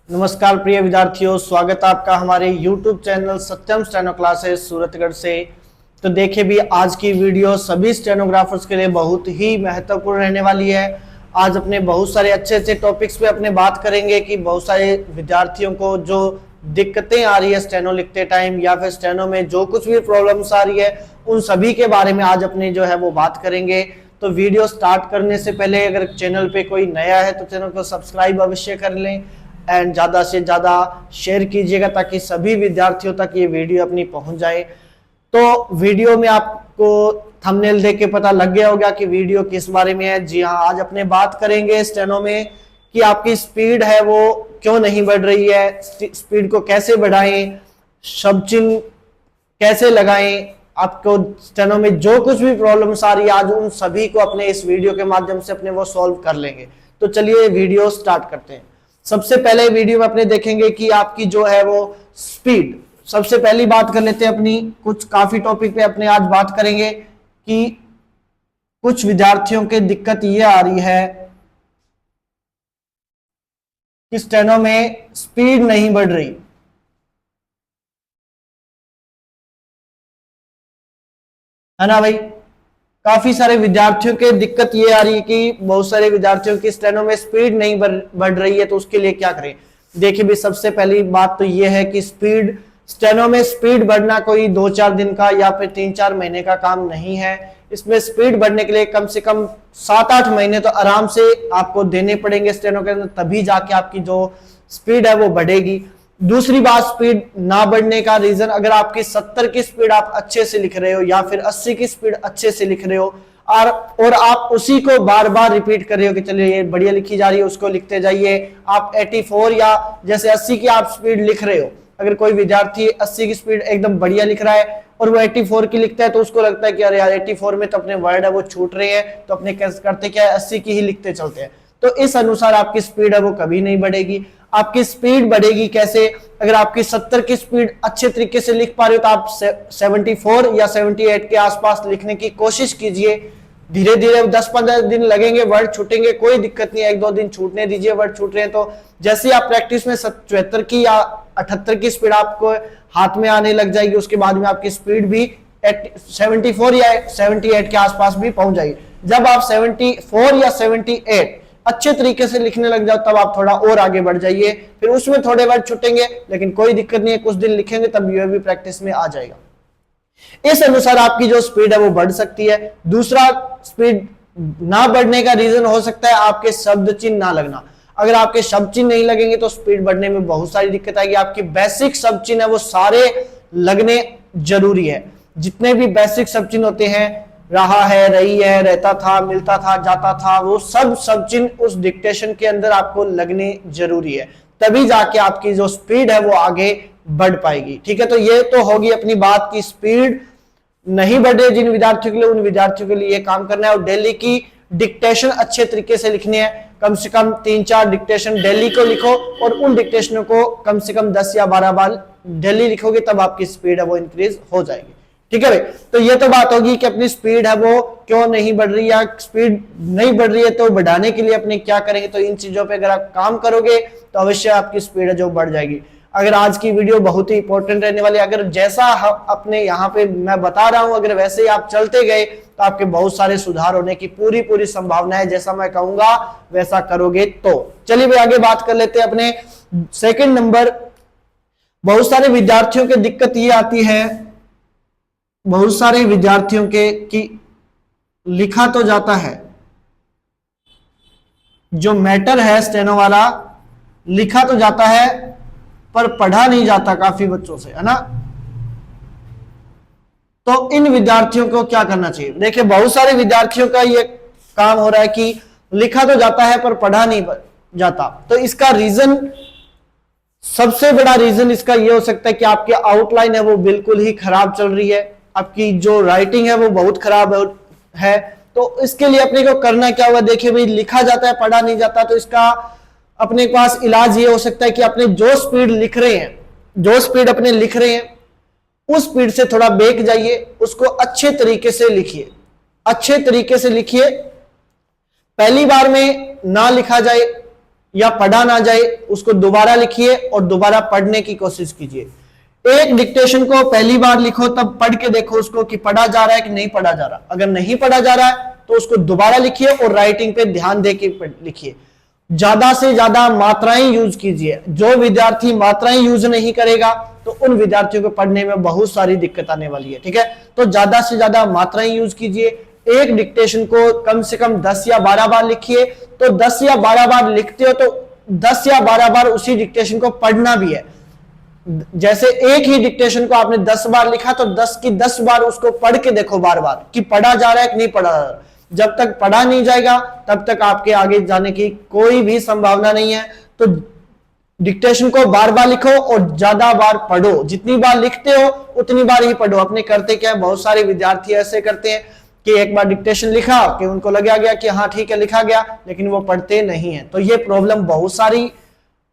नमस्कार प्रिय विद्यार्थियों, स्वागत है आपका हमारे YouTube चैनल सत्यम स्टेनो क्लासेस सूरतगढ़ से। तो देखिए भी आज की वीडियो सभी स्टेनोग्राफर्स के लिए बहुत ही महत्वपूर्ण रहने वाली है। आज अपने बहुत सारे अच्छे टॉपिक्स पे अपने बात करेंगे कि बहुत सारे विद्यार्थियों को जो दिक्कतें आ रही है स्टेनो लिखते टाइम या फिर स्टेनो में जो कुछ भी प्रॉब्लम्स आ रही है उन सभी के बारे में आज अपने जो है वो बात करेंगे। तो वीडियो स्टार्ट करने से पहले अगर चैनल पे कोई नया है तो चैनल को सब्सक्राइब अवश्य कर लें एंड ज़्यादा से ज़्यादा शेयर कीजिएगा ताकि सभी विद्यार्थियों तक ये वीडियो अपनी पहुंच जाए। तो वीडियो में आपको थंबनेल देख के पता लग गया होगा कि वीडियो किस बारे में है। जी हाँ, आज अपने बात करेंगे स्टेनो में कि आपकी स्पीड है वो क्यों नहीं बढ़ रही है, स्पीड को कैसे बढ़ाएं, शब्द चिन्ह कैसे लगाएं, आपको स्टेनो में जो कुछ भी प्रॉब्लम्स आ रही है आज उन सभी को अपने इस वीडियो के माध्यम से अपने वो सॉल्व कर लेंगे। तो चलिए वीडियो स्टार्ट करते हैं। सबसे पहले वीडियो में अपने देखेंगे कि आपकी जो है वो स्पीड। सबसे पहली बात कर लेते हैं अपनी, कुछ काफी टॉपिक पे अपने आज बात करेंगे कि कुछ विद्यार्थियों के दिक्कत ये आ रही है कि स्टेनो में स्पीड नहीं बढ़ रही। है ना भाई, काफी सारे विद्यार्थियों के दिक्कत ये आ रही है कि बहुत सारे विद्यार्थियों की स्टेनो में स्पीड नहीं बढ़ रही है। तो उसके लिए क्या करें? देखिए भी सबसे पहली बात तो ये है कि स्पीड, स्टेनो में स्पीड बढ़ना कोई 2-4 दिन का या फिर 3-4 महीने का काम नहीं है। इसमें स्पीड बढ़ने के लिए कम से कम 7-8 महीने तो आराम से आपको देने पड़ेंगे स्टेनो के अंदर, तभी जाके आपकी जो स्पीड है वो बढ़ेगी। दूसरी बात, स्पीड ना बढ़ने का रीजन, अगर आपकी 70 की स्पीड आप अच्छे से लिख रहे हो या फिर 80 की स्पीड अच्छे से लिख रहे हो और आप उसी को बार बार रिपीट कर रहे हो कि चलिए ये बढ़िया लिखी जा रही है उसको लिखते जाइए। आप 84 या जैसे 80 की आप स्पीड लिख रहे हो, अगर कोई विद्यार्थी 80 की स्पीड एकदम बढ़िया लिख रहा है और वो 84 की लिखता है तो उसको लगता है कि अरे यार 84 में तो अपने वर्ड है वो छूट रहे हैं, तो अपने कैसे करते क्या है 80 की ही लिखते चलते हैं। तो इस अनुसार आपकी स्पीड है वो कभी नहीं बढ़ेगी। आपकी स्पीड बढ़ेगी कैसे? अगर आपकी 70 की स्पीड अच्छे तरीके से लिख पा रहे हो तो आप 74 या 78 के आसपास लिखने की कोशिश कीजिए। धीरे धीरे 10-15 दिन लगेंगे, वर्ड छूटेंगे, कोई दिक्कत नहीं है, 1-2 दिन छूटने दीजिए। वर्ड छूट रहे हैं तो जैसे आप प्रैक्टिस में 74 की या 78 की स्पीड आपको हाथ में आने लग जाएगी, उसके बाद में आपकी स्पीड भी 74 या 78 के आसपास भी पहुंच जाएगी। जब आप 74 या 78 अच्छे तरीके से लिखने लग जाओ तब आप थोड़ा और आगे बढ़ जाइए, फिर उसमें थोड़े वर्ड छूटेंगे लेकिन कोई दिक्कत नहीं है, कुछ दिन लिखेंगे तब ये भी प्रैक्टिस में आ जाएगा। इस अनुसार आपकी जो स्पीड है वो बढ़ सकती है। दूसरा, स्पीड ना बढ़ने का रीजन हो सकता है आपके शब्द चिन्ह ना लगना। अगर आपके शब्द चिन्ह नहीं लगेंगे तो स्पीड बढ़ने में बहुत सारी दिक्कत आएगी। आपके बेसिक शब्द चिन्ह है वो सारे लगने जरूरी है। जितने भी बेसिक शब्द चिन्ह होते हैं, रहा है, रही है, रहता था, मिलता था, जाता था, वो सब शब्द चिन्ह उस डिक्टेशन के अंदर आपको लगने जरूरी है, तभी जाके आपकी जो स्पीड है वो आगे बढ़ पाएगी। ठीक है, तो ये तो होगी अपनी बात की स्पीड नहीं बढ़े जिन विद्यार्थियों के लिए, उन विद्यार्थियों के लिए ये काम करना है। और डेली की डिक्टेशन अच्छे तरीके से लिखनी है, कम से कम 3-4 डिक्टेशन डेली को लिखो और उन डिक्टेशनों को कम से कम 10 या 12 बार डेली लिखोगे तब आपकी स्पीड है वो इंक्रीज हो जाएगी। ठीक है भाई, तो ये तो बात होगी कि अपनी स्पीड है वो क्यों नहीं बढ़ रही है। स्पीड नहीं बढ़ रही है तो बढ़ाने के लिए अपने क्या करेंगे, तो इन चीजों पे अगर आप काम करोगे तो अवश्य आपकी स्पीड है जो बढ़ जाएगी। अगर आज की वीडियो बहुत ही इंपॉर्टेंट रहने वाली है, अगर जैसा अपने यहाँ पे मैं बता रहा हूं अगर वैसे ही आप चलते गए तो आपके बहुत सारे सुधार होने की पूरी संभावना है। जैसा मैं कहूंगा वैसा करोगे तो। चलिए भाई आगे बात कर लेते हैं अपने सेकंड नंबर। बहुत सारे विद्यार्थियों की दिक्कत ये आती है, बहुत सारे विद्यार्थियों के कि लिखा तो जाता है, जो मैटर है स्टेनो वाला लिखा तो जाता है पर पढ़ा नहीं जाता काफी बच्चों से, है ना। तो इन विद्यार्थियों को क्या करना चाहिए? देखिए बहुत सारे विद्यार्थियों का ये काम हो रहा है कि लिखा तो जाता है पर पढ़ा नहीं जाता। तो इसका रीजन, सबसे बड़ा रीजन इसका ये हो सकता है कि आपकी आउटलाइन है वो बिल्कुल ही खराब चल रही है, आपकी जो राइटिंग है वो बहुत खराब है। तो इसके लिए अपने को करना क्या होगा? देखिए भाई लिखा जाता है पढ़ा नहीं जाता, तो इसका अपने पास इलाज ये हो सकता है कि अपने जो स्पीड लिख रहे हैं, जो स्पीड अपने लिख रहे हैं उस स्पीड से थोड़ा बेक जाइए, उसको अच्छे तरीके से लिखिए, अच्छे तरीके से लिखिए। पहली बार में ना लिखा जाए या पढ़ा ना जाए उसको दोबारा लिखिए और दोबारा पढ़ने की कोशिश कीजिए। एक डिक्टेशन को पहली बार लिखो तब पढ़ के देखो उसको कि पढ़ा जा रहा है कि नहीं पढ़ा जा रहा। अगर नहीं पढ़ा जा रहा है तो उसको दोबारा लिखिए और राइटिंग पे ध्यान देके लिखिए। ज्यादा से ज्यादा मात्राएं यूज कीजिए। जो विद्यार्थी मात्राएं यूज नहीं करेगा तो उन विद्यार्थियों को पढ़ने में बहुत सारी दिक्कत आने वाली है। ठीक है, तो ज्यादा से ज्यादा मात्राएं यूज कीजिए। एक डिक्टेशन को कम से कम 10 या 12 बार लिखिए। तो 10 या 12 बार लिखते हो तो 10 या 12 बार उसी डिक्टेशन को पढ़ना भी है। जैसे एक ही डिक्टेशन को आपने 10 बार लिखा तो 10 की 10 बार उसको पढ़ के देखो बार बार कि पढ़ा जा रहा है कि नहीं पढ़ा जा रहा। जब तक पढ़ा नहीं जाएगा तब तक आपके आगे जाने की कोई भी संभावना नहीं है। तो डिक्टेशन को बार बार लिखो और ज्यादा बार पढ़ो। जितनी बार लिखते हो उतनी बार ही पढ़ो। अपने करते क्या है, बहुत सारे विद्यार्थी ऐसे करते हैं कि एक बार डिक्टेशन लिखा कि उनको लगा गया कि हाँ ठीक है लिखा गया, लेकिन वो पढ़ते नहीं है। तो ये प्रॉब्लम बहुत सारी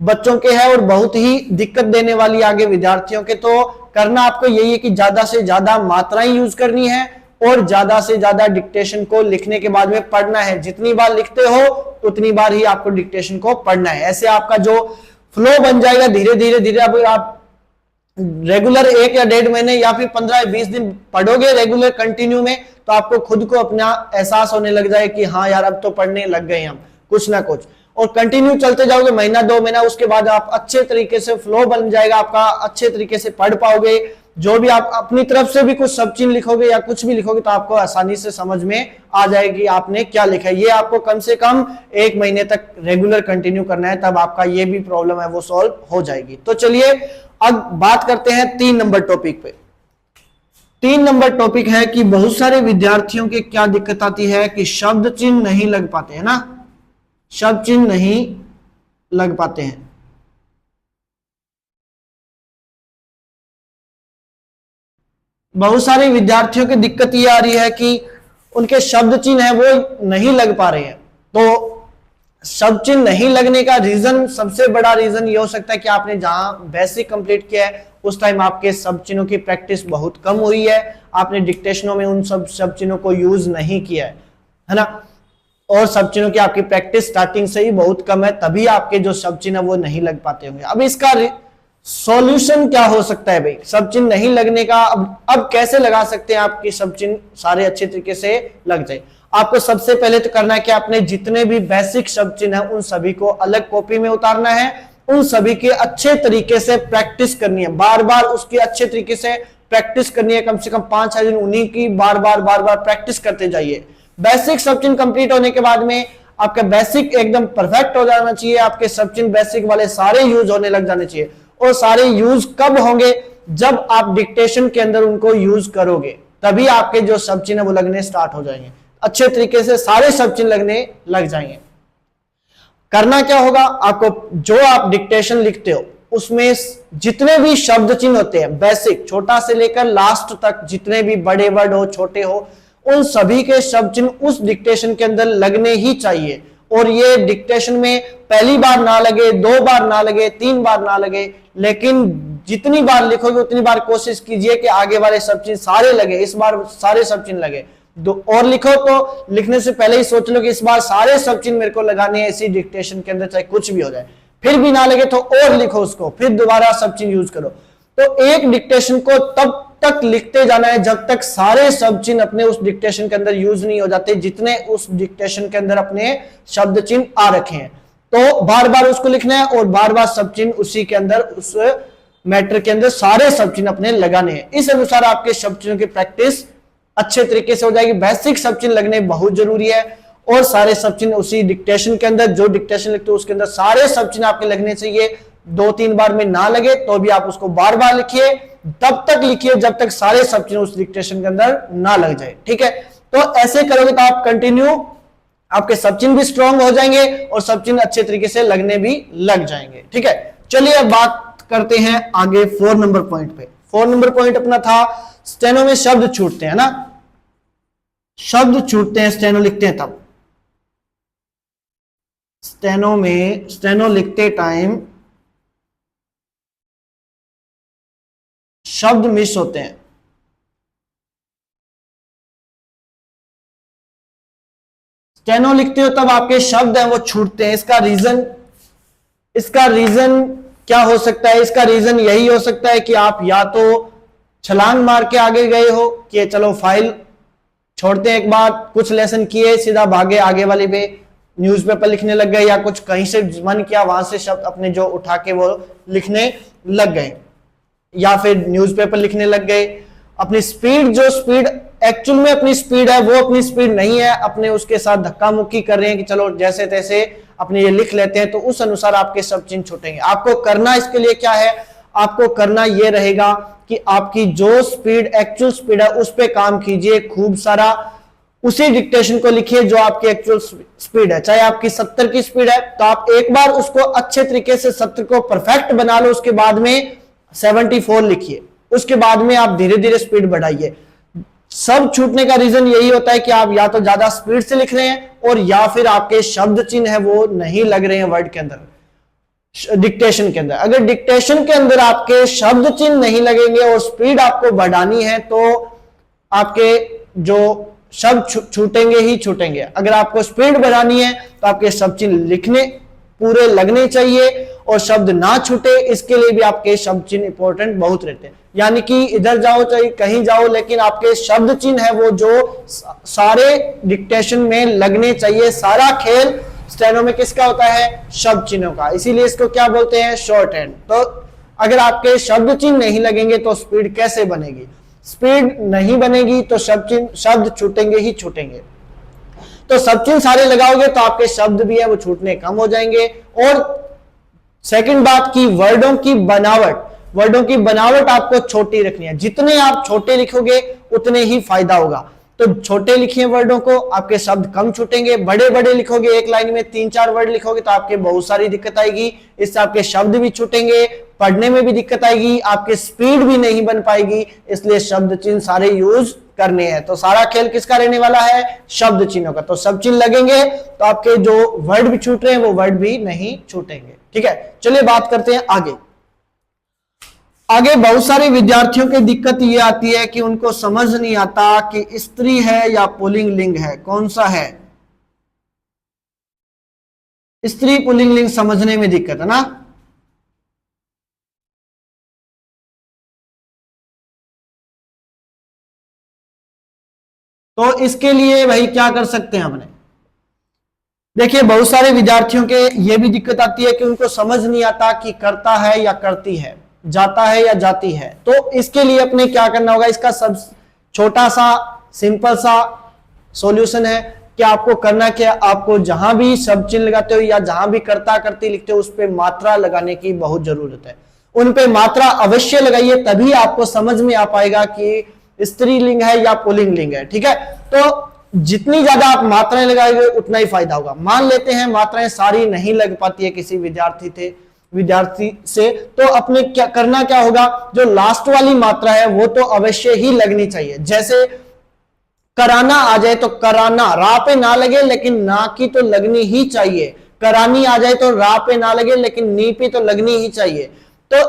बच्चों के है और बहुत ही दिक्कत देने वाली आगे विद्यार्थियों के। तो करना आपको यही है कि ज्यादा से ज्यादा मात्राएं यूज करनी है और ज्यादा से ज्यादा डिक्टेशन को लिखने के बाद में पढ़ना है। जितनी बार लिखते हो उतनी बार ही आपको डिक्टेशन को पढ़ना है। ऐसे आपका जो फ्लो बन जाएगा धीरे धीरे धीरे। अब आप रेगुलर 1 या 1.5 महीने या फिर 15 या 20 दिन पढ़ोगे रेगुलर कंटिन्यू में तो आपको खुद को अपना एहसास होने लग जाए कि हाँ यार अब तो पढ़ने लग गए हम कुछ ना कुछ। और कंटिन्यू चलते जाओगे महीना 2 महीना, उसके बाद आप अच्छे तरीके से फ्लो बन जाएगा आपका, अच्छे तरीके से पढ़ पाओगे। जो भी आप अपनी तरफ से भी कुछ सब चीज लिखोगे या कुछ भी लिखोगे तो आपको आसानी से समझ में आ जाएगी आपने क्या लिखा है। ये आपको कम से कम 1 महीने तक रेगुलर कंटिन्यू करना है, तब आपका ये भी प्रॉब्लम है वो सॉल्व हो जाएगी। तो चलिए अब बात करते हैं 3 नंबर टॉपिक पे। 3 नंबर टॉपिक है कि बहुत सारे विद्यार्थियों के क्या दिक्कत आती है कि शब्द चिन्ह नहीं लग पाते हैं ना, शब्द चिन्ह नहीं लग पाते हैं। बहुत सारे विद्यार्थियों की दिक्कत ये आ रही है कि उनके शब्द चिन्ह है वो नहीं लग पा रहे हैं। तो शब्द चिन्ह नहीं लगने का रीजन, सबसे बड़ा रीजन ये हो सकता है कि आपने जहां बेसिक कंप्लीट किया है उस टाइम आपके शब्द चिन्हों की प्रैक्टिस बहुत कम हुई है। आपने डिक्टेशनों में उन सब शब्द चिन्हों को यूज नहीं किया है ना। और शब्द चिन्हों की आपकी प्रैक्टिस स्टार्टिंग से ही बहुत कम है, तभी आपके जो शब्द चिन्ह वो नहीं लग पाते होंगे। अब इसका सॉल्यूशन क्या हो सकता है भाई, शब्द चिन्ह नहीं लगने का। अब कैसे लगा सकते हैं आपके शब्द चिन्ह सारे अच्छे तरीके से लग जाए। आपको सबसे पहले तो करना है कि आपने जितने भी बेसिक शब्द चिन्ह है उन सभी को अलग कॉपी में उतारना है। उन सभी की अच्छे तरीके से प्रैक्टिस करनी है, बार बार उसकी अच्छे तरीके से प्रैक्टिस करनी है। कम से कम 5-6 दिन उन्हीं की बार बार प्रैक्टिस करते जाइए। बेसिक शब्द चिन्ह कंप्लीट होने के बाद में आपका बेसिक एकदम परफेक्ट हो जाना चाहिए। आपके शब्द चिन्ह बेसिक वाले सारे यूज होने लग जाने चाहिए। और सारे यूज कब होंगे, जब आप डिक्टेशन के अंदर उनको यूज करोगे, तभी आपके जो शब्द चिन्ह वो लगने स्टार्ट हो जाएंगे। अच्छे तरीके से सारे शब्द चिन्ह लगने लग जाएंगे। करना क्या होगा, आपको जो आप डिक्टेशन लिखते हो उसमें जितने भी शब्द चिन्ह होते हैं बेसिक, छोटा से लेकर लास्ट तक, जितने भी बड़े वर्ड हो छोटे हो, उन सभी के शब्द चिन्ह उस डिक्टेशन के अंदर लगने ही चाहिए। और ये डिक्टेशन में पहली बार ना लगे, 2 बार ना लगे, 3 बार ना लगे, लेकिन जितनी बार लिखोगे उतनी बार कोशिश कीजिए कि आगे वाले शब्द चिन्ह सारे लगे। इस बार सारे शब्द चिन्ह लगे। और लिखो तो लिखने से पहले ही सोच लो कि इस बार सारे शब्द चिन्ह मेरे को लगाने हैं इसी डिक्टेशन के अंदर, चाहे कुछ भी हो जाए। फिर भी ना लगे तो और लिखो उसको, फिर दोबारा शब्द चिन्ह यूज करो। तो एक डिक्टेशन को तब तक लिखते जाना है जब तक सारे शब्द चिन्ह अपने उस डिक्टेशन के अंदर यूज नहीं हो जाते जितने उस डिक्टेशन के अंदर अपने शब्द चिन्ह आ रखे हैं। तो बार बार उसको लिखना है और बार बार शब्द चिन्ह उसी के अंदर, उस मैटर के अंदर सारे शब्द चिन्ह अपने लगाने हैं। इस अनुसार आपके शब्द चिन्हों की प्रैक्टिस अच्छे तरीके से हो जाएगी। बेसिक शब्द चिन्ह लगने बहुत जरूरी है और सारे शब्द चिन्ह उसी डिक्टेशन के अंदर, जो डिक्टेशन लिखते हो उसके अंदर सारे शब्द चिन्ह आपके लगने चाहिए। 2-3 बार में ना लगे तो भी आप उसको बार बार लिखिए, तब तक लिखिए जब तक सारे शब्द चिन्ह उस डिक्टेशन के अंदर ना लग जाए। ठीक है, तो ऐसे करोगे तो आप कंटिन्यू, आपके शब्द चिन्ह भी स्ट्रांग हो जाएंगे और शब्द चिन्ह अच्छे तरीके से लगने भी लग जाएंगे। ठीक है, चलिए अब बात करते हैं आगे 4 नंबर पॉइंट पे। 4 नंबर पॉइंट अपना था स्टेनो में शब्द छूटते हैं ना, शब्द छूटते हैं स्टेनो लिखते हैं तब। स्टेनो में, स्टेनो लिखते टाइम शब्द मिस होते हैं। स्टेनो लिखते हो तब आपके शब्द हैं वो छूटते हैं। इसका रीजन इसका रीजन क्या हो सकता है? इसका रीजन यही हो सकता है कि आप या तो छलांग मार के आगे गए हो कि चलो फाइल छोड़ते हैं, एक बार कुछ लेसन किए सीधा भागे आगे वाली पे न्यूज़पेपर लिखने लग गए, या कुछ कहीं से मन किया वहां से शब्द अपने जो उठा के वो लिखने लग गए, या फिर न्यूज़पेपर लिखने लग गए। अपनी स्पीड, जो स्पीड एक्चुअल में अपनी स्पीड है वो अपनी स्पीड नहीं है, अपने उसके साथ धक्का मुक्की कर रहे हैं कि चलो जैसे तैसे अपने ये लिख लेते हैं, तो उस अनुसार आपके सब चिन्ह छूटेंगे। आपको करना इसके लिए क्या है? आपको करना ये रहेगा कि आपकी जो स्पीड एक्चुअल स्पीड है उस पर काम कीजिए, खूब सारा उसी डिक्टेशन को लिखिए जो आपकी एक्चुअल स्पीड है। चाहे आपकी 70 की स्पीड है तो आप एक बार उसको अच्छे तरीके से 70 को परफेक्ट बना लो, उसके बाद में 74 लिखिए, उसके बाद में आप धीरे धीरे स्पीड बढ़ाइए। सब छूटने का रीजन यही होता है कि आप या तो ज्यादा स्पीड से लिख रहे हैं और या फिर आपके शब्द चिन्ह है वो नहीं लग रहे हैं वर्ड के अंदर, डिक्टेशन के अंदर। अगर डिक्टेशन के अंदर आपके शब्द चिन्ह नहीं लगेंगे और स्पीड आपको बढ़ानी है तो आपके जो शब्द छूटेंगे ही छूटेंगे। अगर आपको स्पीड बढ़ानी है तो आपके शब्द चिन्ह लिखने पूरे लगने चाहिए और शब्द ना छूटे, इसके लिए भी आपके शब्द चिन्ह इंपॉर्टेंट बहुत रहते हैं। यानी कि इधर जाओ चाहे कहीं जाओ, लेकिन आपके शब्द चिन्ह है वो जो सारे डिक्टेशन में लगने चाहिए। सारा खेल स्टेनो में किसका होता है? शब्द चिन्हों का, इसीलिए इसको क्या बोलते हैं? Short hand. तो अगर आपके शब्द चिन्ह नहीं लगेंगे तो स्पीड कैसे बनेगी? स्पीड नहीं बनेगी तो शब्द छूटेंगे ही छूटेंगे। तो सब चिन्ह सारे लगाओगे तो आपके शब्द भी है वो छूटने कम हो जाएंगे। और सेकंड बात की वर्डों की बनावट, वर्डों की बनावट आपको छोटी रखनी है। जितने आप छोटे लिखोगे उतने ही फायदा होगा। तो छोटे लिखिए वर्डों को, आपके शब्द कम छूटेंगे। बड़े बड़े लिखोगे, एक लाइन में 3-4 वर्ड लिखोगे तो आपके बहुत सारी दिक्कत आएगी, इससे आपके शब्द भी छूटेंगे, पढ़ने में भी दिक्कत आएगी, आपकी स्पीड भी नहीं बन पाएगी। इसलिए शब्द चिन्ह सारे यूज करने हैं। तो सारा खेल किसका रहने वाला है? शब्द चिन्हों का। तो शब्द चिन्ह लगेंगे तो आपके जो वर्ड भी छूट रहे हैं वो वर्ड भी नहीं छूटेंगे। ठीक है, चलिए बात करते हैं आगे। आगे बहुत सारे विद्यार्थियों की दिक्कत ये आती है कि उनको समझ नहीं आता कि स्त्री है या पुल्लिंग लिंग है, कौन सा है। स्त्री पुल्लिंग लिंग समझने में दिक्कत है ना। तो इसके लिए भाई क्या कर सकते हैं अपने? देखिए बहुत सारे विद्यार्थियों के ये भी दिक्कत आती है कि उनको समझ नहीं आता कि करता है या करती है, जाता है या जाती है। तो इसके लिए अपने क्या करना होगा? इसका सब छोटा सा सिंपल सा सॉल्यूशन है कि आपको करना क्या, आपको जहां भी शब्द चिन्ह लगाते हो या जहां भी करता करती लिखते हो उस पे मात्रा लगाने की बहुत जरूरत है। उन पे मात्रा अवश्य लगाइए, तभी आपको समझ में आ पाएगा कि स्त्रीलिंग है या पुल्लिंग लिंग है। ठीक है, तो जितनी ज्यादा आप मात्राएं लगाएंगे उतना ही फायदा होगा। मान लेते हैं मात्राएं सारी नहीं लग पाती है किसी विद्यार्थी से, तो अपने क्या करना क्या होगा? जो लास्ट वाली मात्रा है वो तो अवश्य ही लगनी चाहिए। जैसे कराना आ जाए तो कराना रा पे ना लगे लेकिन ना की तो लगनी ही चाहिए। करानी आ जाए तो रा पे ना लगे लेकिन नी पे तो लगनी ही चाहिए। तो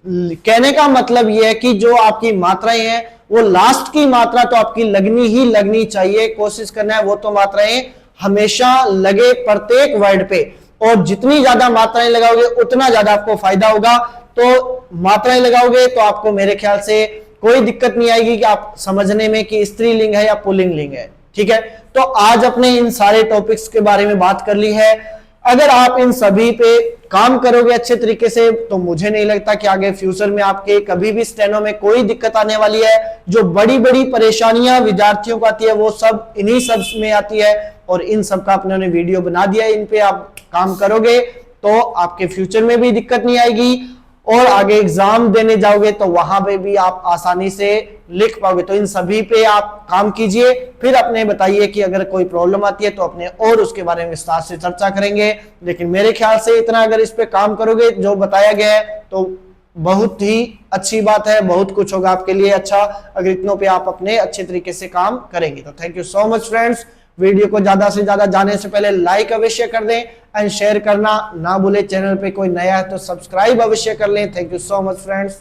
कहने का मतलब यह है कि जो आपकी मात्राएं हैं वो लास्ट की मात्रा तो आपकी लगनी ही लगनी चाहिए। कोशिश करना है वो तो मात्राएं हमेशा लगे प्रत्येक वर्ड पे, और जितनी ज्यादा मात्राएं लगाओगे उतना ज्यादा आपको फायदा होगा। तो मात्राएं लगाओगे तो आपको मेरे ख्याल से कोई दिक्कत नहीं आएगी कि आप समझने में कि स्त्रीलिंग है या पुल्लिंग लिंग है। ठीक है, तो आज अपने इन सारे टॉपिक्स के बारे में बात कर ली है। अगर आप इन सभी पे काम करोगे अच्छे तरीके से तो मुझे नहीं लगता कि आगे फ्यूचर में आपके कभी भी स्टेनो में कोई दिक्कत आने वाली है। जो बड़ी बड़ी परेशानियां विद्यार्थियों को आती है वो सब इन्हीं सब में आती है, और इन सब का अपने वीडियो बना दिया है। इन पे आप काम करोगे तो आपके फ्यूचर में भी दिक्कत नहीं आएगी, और आगे एग्जाम देने जाओगे तो वहां पे भी आप आसानी से लिख पाओगे। तो इन सभी पे आप काम कीजिए, फिर अपने बताइए कि अगर कोई प्रॉब्लम आती है तो अपने और उसके बारे में विस्तार से चर्चा करेंगे। लेकिन मेरे ख्याल से इतना अगर इस पे काम करोगे जो बताया गया है तो बहुत ही अच्छी बात है, बहुत कुछ होगा आपके लिए अच्छा अगर इतनों पे आप अपने अच्छे तरीके से काम करेंगे। तो thank you so much friends. Video को ज्यादा से ज्यादा जाने से पहले लाइक अवश्य कर दें एंड शेयर करना ना भूले। चैनल पे कोई नया है तो सब्सक्राइब अवश्य कर लें। Thank you so much friends.